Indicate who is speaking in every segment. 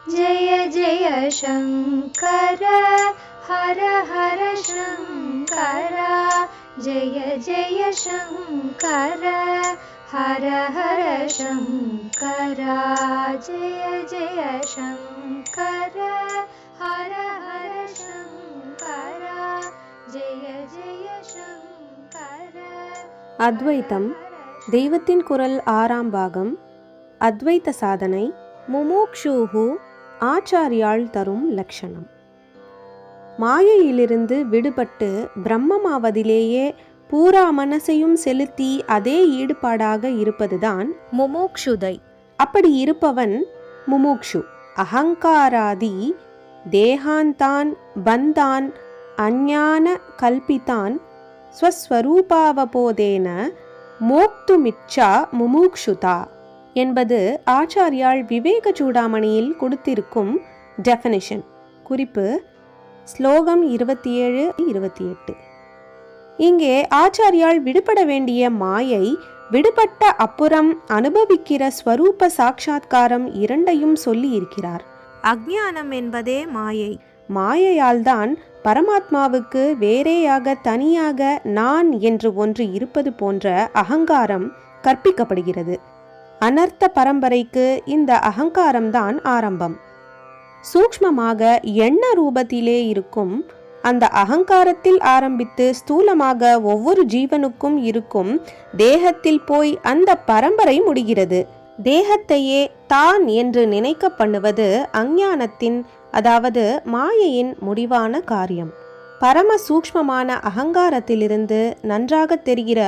Speaker 1: जय जय शङ्कर हर हर शङ्कर जय जय शङ्कर हर हर शङ्कर जय जय शङ्कर हर हर शङ्कर जय जय शङ्कर.
Speaker 2: அத்வைத்தம் தெய்வத்தின் குரல் 6ஆம் பாகம். அத்வைத்த சாதனை. முமுக்ஷுஹு ஆச்சாரியாள் தரும் லட்சணம். மாயையிலிருந்து விடுபட்டு பிரம்மமாவதிலேயே பூரா மனசையும் செலுத்தி அதே ஈடுபாடாக இருப்பதுதான் முமுக்ஷுதை. அப்படி இருப்பவன் முமுக்ஷு. அகங்காராதி தேகாந்தான் பந்தான் அஞ்ஞான கல்பித்தான் ஸ்வஸ்வரூபாவபோதேன மோக்துமிச்சா முமுக்ஷுதா என்பது ஆச்சாரியாள் விவேக சூடாமணியில் கொடுத்திருக்கும் டெஃபினிஷன். குறிப்பு ஸ்லோகம் 27-28. இங்கே ஆச்சாரியாள் விடுபட வேண்டிய மாயை, விடுபட்ட அப்புறம் அனுபவிக்கிற ஸ்வரூப சாட்சா்காரம் இரண்டையும் சொல்லி இருக்கிறார். அஞ்ஞானம் என்பதே மாயை. மாயையால் தான் பரமாத்மாவுக்கு வேறேயாக தனியாக நான் என்று ஒன்று இருப்பது போன்ற அகங்காரம் கற்பிக்கப்படுகிறது. அனர்த்த பரம்பரைக்கு இந்த அகங்காரம்தான் ஆரம்பம். சூக்ஷ்மமாக எண்ண ரூபத்திலே இருக்கும் அந்த அகங்காரத்தில் ஆரம்பித்து ஸ்தூலமாக ஒவ்வொரு ஜீவனுக்கும் இருக்கும் தேகத்தில் போய் அந்த பரம்பரை முடிகிறது. தேகத்தையே தான் என்று நினைக்க பண்ணுவது அஞ்ஞானத்தின், அதாவது மாயையின் முடிவான காரியம். பரம சூக்ஷ்மமான அகங்காரத்திலிருந்து நன்றாக தெரிகிற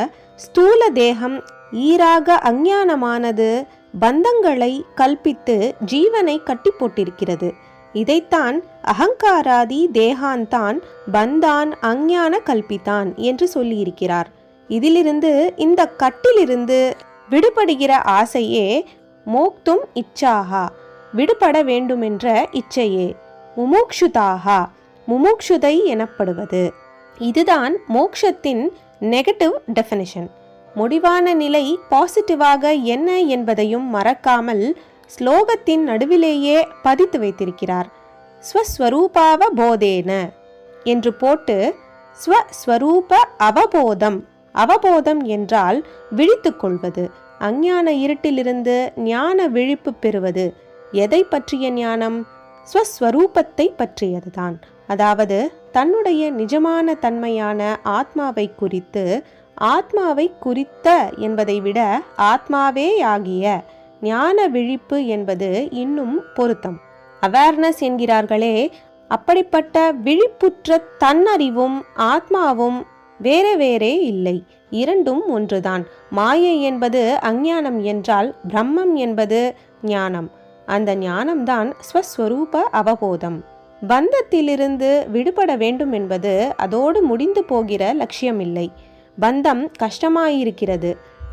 Speaker 2: ஸ்தூல தேகம் ஈராக அஞ்ஞானமானது பந்தங்களை கல்பித்து ஜீவனை கட்டி போட்டிருக்கிறது. இதைத்தான் அகங்காராதி தேகாந்தான் பந்தான் அஞ்ஞான கல்பித்தான் என்று சொல்லியிருக்கிறார். இதிலிருந்து, இந்த கட்டிலிருந்து விடுபடுகிற ஆசையே மோக்தும் இச்சாகா, விடுபட வேண்டுமென்ற இச்சையே முமுக்ஷுதாகா, முமுக்ஷுதை எனப்படுவது. இதுதான் மோக்ஷத்தின் நெகட்டிவ் டெஃபினிஷன். முடிவான நிலை பாசிட்டிவாக என்ன என்பதையும் மறக்காமல் ஸ்லோகத்தின் நடுவிலேயே பதித்து வைத்திருக்கிறார். ஸ்வஸ்வரூபாவபோதேன என்று போட்டு ஸ்வஸ்வரூப அவபோதம். அவபோதம் என்றால் விழித்து கொள்வது, அஞ்ஞான இருட்டிலிருந்து ஞான விழிப்பு பெறுவது. எதை பற்றிய ஞானம்? ஸ்வஸ்வரூபத்தை பற்றியதுதான். அதாவது தன்னுடைய நிஜமான தன்மையான ஆத்மாவை குறித்து, ஆத்மாவை குறித்த என்பதை விட ஆத்மாவேயாகிய ஞான விழிப்பு என்பது இன்னும் பொருத்தம். அவேர்னஸ் என்கிறார்களே, அப்படிப்பட்ட விழிப்புற்ற தன்னறிவும் ஆத்மாவும் வேறே வேறே இல்லை, இரண்டும் ஒன்றுதான். மாயை என்பது அஞ்ஞானம் என்றால் பிரம்மம் என்பது ஞானம். அந்த ஞானம்தான் ஸ்வஸ்வரூப அவபோதம். பந்தத்திலிருந்து விடுபட வேண்டும் என்பது அதோடு முடிந்து போகிற லட்சியமில்லை. பந்தம் கஷ்டமாயிருக்கிறது,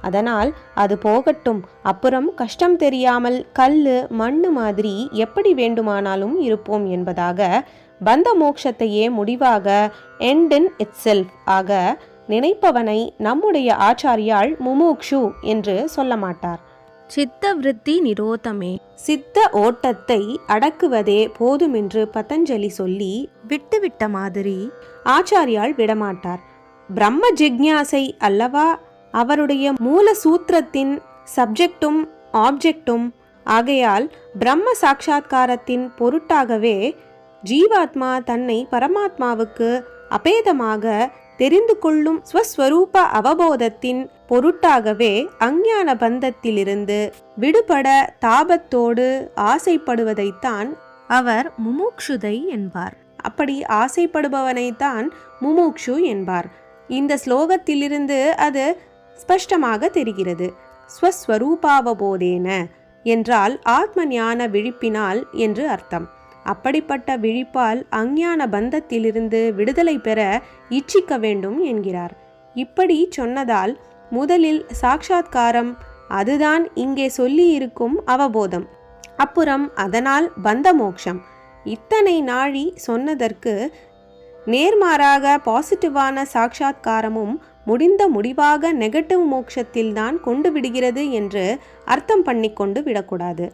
Speaker 2: அதனால் அது போகட்டும், அப்புறம் கஷ்டம் தெரியாமல் கல்லு மண்ணு மாதிரி எப்படி வேண்டுமானாலும் இருப்போம் என்பதாக பந்த மோட்சத்தையே முடிவாக எண்ட் இன் இட்செல்ஃப் ஆக நினைப்பவனை நம்முடைய ஆச்சாரியாள் முமுக்ஷு என்று சொல்ல மாட்டார். சித்த விருத்தி நிரோதமே, சித்த ஓட்டத்தை அடக்குவதே போதுமென்று பதஞ்சலி சொல்லி விட்டுவிட்ட மாதிரி ஆச்சாரியாள் விடமாட்டார். பிரம்ம ஜிக்ஞாசை அல்லவா அவருடைய மூல சூத்திரத்தின் சப்ஜெக்டும் ஆப்ஜெக்டும். ஆகையால் பிரம்ம சாட்சா்காரத்தின் பொருட்டாகவே ஜீவாத்மா தன்னை பரமாத்மாவுக்கு அபேதமாக தெரிந்து கொள்ளும் ஸ்வஸ்வரூப அவபோதத்தின் பொருட்டாகவே அஞ்ஞான பந்தத்திலிருந்து விடுபட தாபத்தோடு ஆசைப்படுவதைத்தான் அவர் முமுக்ஷுதை என்பார். அப்படி ஆசைப்படுபவனைத்தான் முமுக்ஷு என்பார். இந்த ஸ்லோகத்திலிருந்து அது ஸ்பஷ்டமாக தெரிகிறது. ஸ்வஸ்வரூபாவபோதேன என்றால் ஆத்ம ஞான விழிப்பினால் என்று அர்த்தம். அப்படிப்பட்ட விழிப்பால் அஞ்ஞான பந்தத்திலிருந்து விடுதலை பெற இச்சிக்க வேண்டும் என்கிறார். இப்படி சொன்னதால் முதலில் சாட்சாத்காரம், அதுதான் இங்கே சொல்லி இருக்கும் அவபோதம். அப்புறம் அதனால் பந்த மோக்ஷம். இத்தனை நாழி சொன்னதற்கு நேர்மாறாக பாசிட்டிவான சாட்சாத்காரமும் முடிந்த முடிவாக நெகட்டிவ் மோட்சத்தில்தான் கொண்டு விடுகிறது என்று அர்த்தம் பண்ணிக்கொண்டு விடக்கூடாது.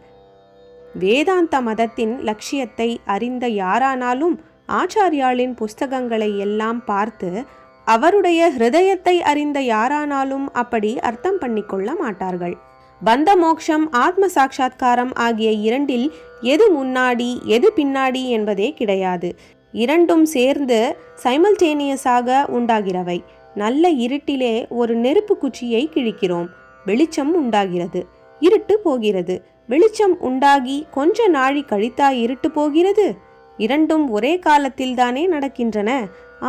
Speaker 2: வேதாந்த மதத்தின் லட்சியத்தை அறிந்த யாரானாலும் ஆச்சாரியாளின் புஸ்தகங்களை எல்லாம் பார்த்து அவருடைய ஹிருதயத்தை அறிந்த யாரானாலும் அப்படி அர்த்தம் பண்ணிக்கொள்ள மாட்டார்கள். பந்த மோக்ஷம், ஆத்ம சாட்சா்காரம் ஆகிய இரண்டில் எது முன்னாடி எது பின்னாடி என்பதே கிடையாது. இரண்டும் சேர்ந்து சைமல்டேனியஸாக உண்டாகிறவை. நல்ல இருட்டிலே ஒரு நெருப்பு குச்சியை கிழிக்கிறோம், வெளிச்சம் உண்டாகிறது, இருட்டு போகிறது. வெளிச்சம் உண்டாகி கொஞ்ச நாழி கழித்தா இருட்டு போகிறது? இரண்டும் ஒரே காலத்தில் தானே நடக்கின்றன.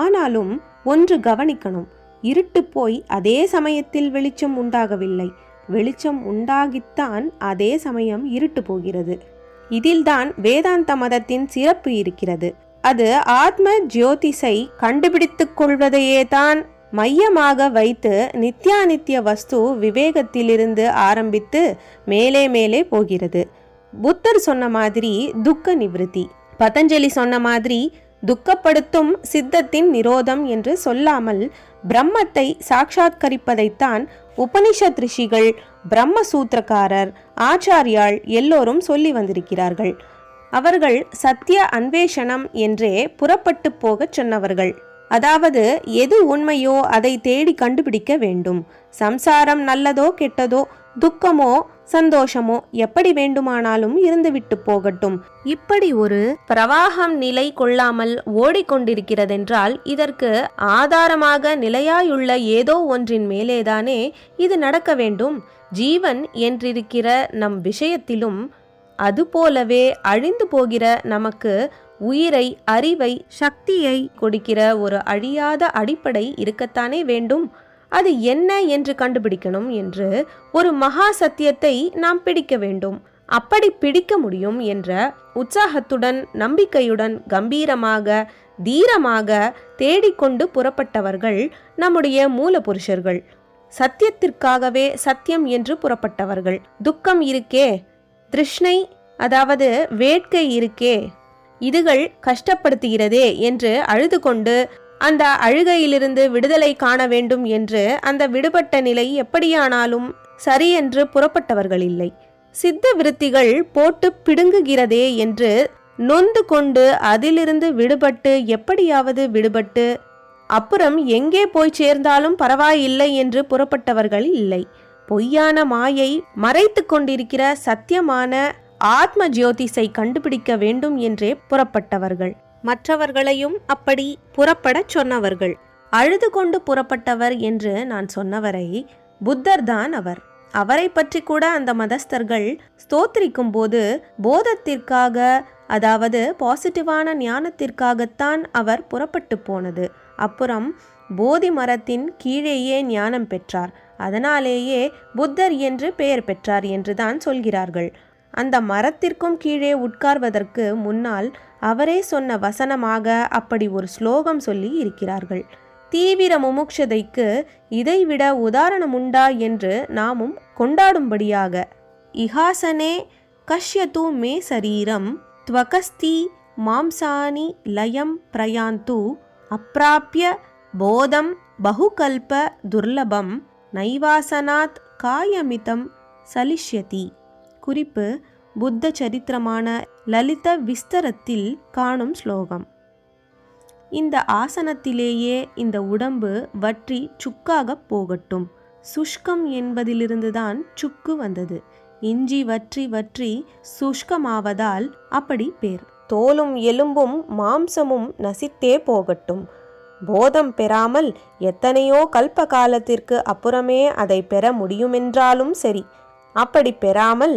Speaker 2: ஆனாலும் ஒன்று கவனிக்கணும், இருட்டு போய் அதே சமயத்தில் வெளிச்சம் உண்டாகவில்லை. வெளிச்சம் உண்டாகித்தான் அதே சமயம் இருட்டு போகிறது. இதில்தான் வேதாந்த மதத்தின் சிறப்பு இருக்கிறது. அது ஆத்ம ஜோதிஷை கண்டுபிடித்துக் கொள்வதையே தான் மையமாக வைத்து நித்யானித்திய வஸ்து விவேகத்திலிருந்து ஆரம்பித்து மேலே மேலே போகிறது. புத்தர் சொன்ன மாதிரி துக்க நிவிருத்தி, பதஞ்சலி சொன்ன மாதிரி துக்கப்படுத்தும் சித்தத்தின் நிரோதம் என்று சொல்லாமல் பிரம்மத்தை சாட்சாத்கரிப்பதைத்தான் உபனிஷத் ரிஷிகள், பிரம்மசூத்திரக்காரர், ஆச்சாரியாள் எல்லோரும் சொல்லி வந்திருக்கிறார்கள். அவர்கள் சத்திய அன்வேஷணம் என்றே புறப்பட்டு போகச் சொன்னவர்கள். அதாவது எது உண்மையோ அதை தேடி கண்டுபிடிக்க வேண்டும். சம்சாரம் நல்லதோ கெட்டதோ, துக்கமோ சந்தோஷமோ எப்படி வேண்டுமானாலும் இருந்துவிட்டு போகட்டும். இப்படி ஒரு பிரவாகம் நிலை கொள்ளாமல் ஓடிக்கொண்டிருக்கிறதென்றால் இதற்கு ஆதாரமாக நிலையாயுள்ள ஏதோ ஒன்றின் மேலேதானே இது நடக்க வேண்டும். ஜீவன் என்றிருக்கிற நம் விஷயத்திலும் அதுபோலவே அழிந்து போகிற நமக்கு உயிரை, அறிவை, சக்தியை கொடுக்கிற ஒரு அழியாத அடிப்படை இருக்கத்தானே வேண்டும். அது என்ன என்று கண்டுபிடிக்கணும் என்று ஒரு மகா சத்தியத்தை நாம் பிடிக்க வேண்டும். அப்படி பிடிக்க முடியும் என்ற உற்சாகத்துடன், நம்பிக்கையுடன், கம்பீரமாக, தீரமாக தேடிக்கொண்டு புறப்பட்டவர்கள் நம்முடைய மூல புருஷர்கள். சத்தியத்திற்காகவே சத்தியம் என்று புறப்பட்டவர்கள். துக்கம் இருக்கே, திருஷ்ணை அதாவது வேட்கை இருக்கே, இதுகள் கஷ்டப்படுத்துகிறதே என்று அழுது கொண்டு அந்த அழுகையிலிருந்து விடுதலை காண வேண்டும் என்று அந்த விடுபட்ட நிலை எப்படியானாலும் சரி என்று புறப்பட்டவர்கள் இல்லை. சித்த விருத்திகள் போட்டு பிடுங்குகிறதே என்று நொந்து கொண்டு அதிலிருந்து விடுபட்டு எப்படியாவது விடுபட்டு அப்புறம் எங்கே போய் சேர்ந்தாலும் பரவாயில்லை என்று புறப்பட்டவர்கள் இல்லை. பொய்யான மாயை மறைத்து கொண்டிருக்கிற சத்தியமான ஆத்ம ஜோதிஷை கண்டுபிடிக்க வேண்டும் என்றே புறப்பட்டவர்கள். மற்றவர்களையும் அப்படி புறப்படச் சொன்னவர்கள். அழுது கொண்டு புறப்பட்டவர் என்று நான் சொன்னவரை புத்தர் தான் அவர். அவரை பற்றி கூட அந்த மதஸ்தர்கள் ஸ்தோத்திரிக்கும் போது போதத்திற்காக, அதாவது பாசிட்டிவான ஞானத்திற்காகத்தான் அவர் புறப்பட்டு போனது. அப்புறம் போதி மரத்தின் கீழேயே ஞானம் பெற்றார், அதனாலேயே புத்தர் என்று பெயர் பெற்றார் என்றுதான் சொல்கிறார்கள். அந்த மரத்திற்கும் கீழே உட்கார்வதற்கு முன்னால் அவரே சொன்ன வசனமாக அப்படி ஒரு ஸ்லோகம் சொல்லி இருக்கிறார்கள். தீவிர முமுட்சதைக்கு இதைவிட உதாரணமுண்டா என்று நாமும் கொண்டாடும்படியாக, இஹாசனே கஷ்யது மே சரீரம் த்வகஸ்தி மாம்சானி லயம் பிரயாந்து அப்ராப்ய போதம் பகுகல்ப துர்லபம் நைவாசனாத் காயமிதம் சலிஷ்யதி. குறிப்பு: புத்த சரித்திரமான லலித விஸ்தரத்தில் காணும் ஸ்லோகம். இந்த ஆசனத்திலேயே இந்த உடம்பு வற்றி சுக்காக போகட்டும். சுஷ்கம் என்பதிலிருந்துதான் சுக்கு வந்தது. இஞ்சி வற்றி வற்றி சுஷ்கமாவதால் அப்படி பேர். தோலும் எலும்பும் மாம்சமும் நசித்தே போகட்டும். போதம் பெறாமல் எத்தனையோ கல்ப காலத்திற்கு அப்புறமே அதை பெற முடியுமென்றாலும் சரி, அப்படி பெறாமல்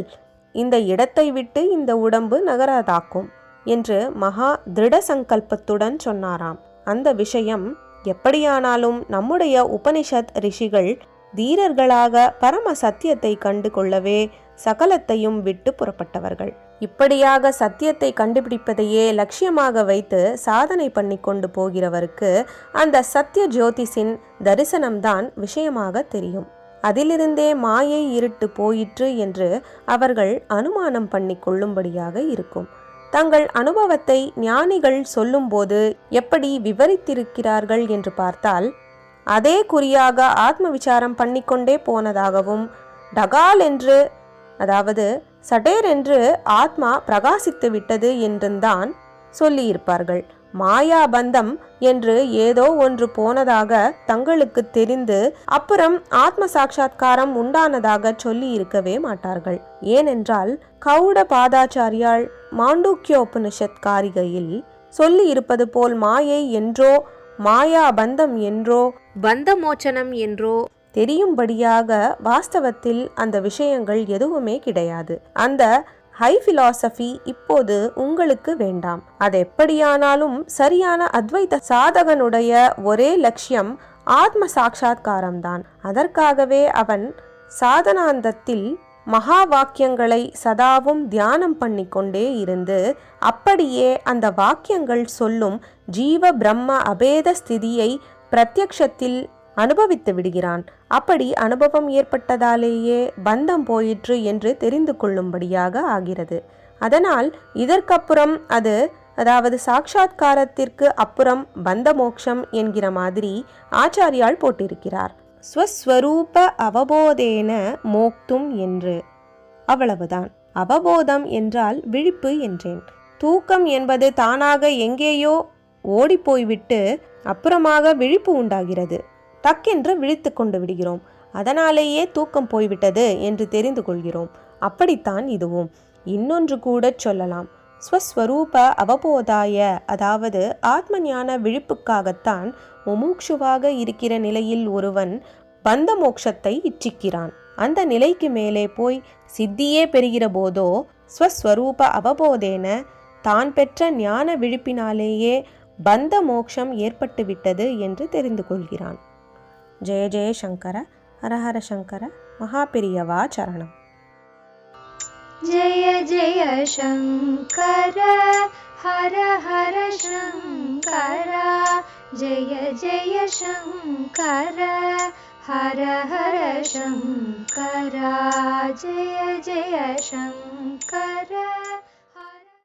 Speaker 2: இந்த இடத்தை விட்டு இந்த உடம்பு நகராதாக்கும் என்று மகா திருட சங்கல்பத்துடன் சொன்னாராம். அந்த விஷயம் எப்படியானாலும் நம்முடைய உபனிஷத் ரிஷிகள் தீரர்களாக பரம சத்தியத்தை கண்டு கொள்ளவே சகலத்தையும் விட்டு புறப்பட்டவர்கள். இப்படியாக சத்தியத்தை கண்டுபிடிப்பதையே லட்சியமாக வைத்து சாதனை பண்ணி கொண்டு போகிறவருக்கு அந்த சத்திய ஜோதிஷின் தரிசனம்தான் விஷயமாக தெரியும். அதிலிருந்தே மாயை இருட்டு போயிற்று என்று அவர்கள் அனுமானம் பண்ணி கொள்ளும்படியாக இருக்கும். தங்கள் அனுபவத்தை ஞானிகள் சொல்லும்போது எப்படி விவரித்திருக்கிறார்கள் என்று பார்த்தால், அதே குறியாக ஆத்ம விசாரம் பண்ணிக்கொண்டே போனதாகவும், டகால் என்று, அதாவது சடேர் என்று ஆத்மா பிரகாசித்து விட்டது என்றுதான் சொல்லியிருப்பார்கள். மாயாபந்தம் என்று ஏதோ ஒன்று போனதாக தங்களுக்கு தெரிந்து அப்புறம் ஆத்ம சாட்சா்காரம் உண்டானதாக சொல்லி இருக்கவே மாட்டார்கள். ஏனென்றால் கௌட பாதாச்சாரியால் மாண்டூக்கியோபனிஷத் காரிகையில் சொல்லி இருப்பது போல் மாயை என்றோ மாயாபந்தம் என்றோ பந்தமோச்சனம் என்றோ தெரியும்படியாக வாஸ்தவத்தில் அந்த விஷயங்கள் எதுவுமே கிடையாது. அந்த ஹை பிலாசபி இப்போது உங்களுக்கு வேண்டாம். அது எப்படியானாலும் சரியான அத்வைத சாதகனுடைய ஒரே லட்சியம் ஆத்ம சாட்சா்காரம்தான். அதற்காகவே அவன் சாதனாந்தத்தில் மகா வாக்கியங்களை சதாவும் தியானம் பண்ணிக்கொண்டே இருந்து அப்படியே அந்த வாக்கியங்கள் சொல்லும் ஜீவ பிரம்ம அபேத ஸ்திதியை பிரத்யக்ஷத்தில் அனுபவித்து விடுகிறான். அப்படி அனுபவம் ஏற்பட்டதாலேயே பந்தம் போயிற்று என்று தெரிந்து கொள்ளும்படியாக ஆகிறது. அதனால் இதற்கப்புறம் அதாவது சாட்சா்காரத்திற்கு அப்புறம் பந்த மோட்சம் என்கிற மாதிரி ஆச்சாரியால் போட்டிருக்கிறார். ஸ்வஸ்வரூப அவபோதேன மோக்தும் என்று. அவ்வளவுதான். அவபோதம் என்றால் விழிப்பு என்றேன். தூக்கம் என்பது தானாக எங்கேயோ ஓடிப்போய்விட்டு அப்புறமாக விழிப்பு உண்டாகிறது. டக்கென்று விழித்து கொண்டு விடுகிறோம். அதனாலேயே தூக்கம் போய்விட்டது என்று தெரிந்து கொள்கிறோம். அப்படித்தான் இதுவும். இன்னொன்று கூட சொல்லலாம். ஸ்வஸ்வரூப அவபோதாய, அதாவது ஆத்ம ஞான விழிப்புக்காகத்தான் முமுட்சுவாக இருக்கிற நிலையில் ஒருவன் பந்த மோட்சத்தை இச்சிக்கிறான். அந்த நிலைக்கு மேலே போய் சித்தியே பெறுகிற போதோ ஸ்வஸ்வரூப அவபோதேன தான் பெற்ற ஞான விழிப்பினாலேயே பந்த மோட்சம் ஏற்பட்டுவிட்டது என்று தெரிந்து கொள்கிறான். ஜெய ஜெய சங்கர, ஹரஹர சங்கர, மகாபெரியவா சரணம்.
Speaker 1: ஜெய ஜெய சங்கர, ஹர ஹர சங்கர, ஜெய ஜெய சங்கர, ஹர ஹர சங்கர, ஜெய ஜெய சங்கர.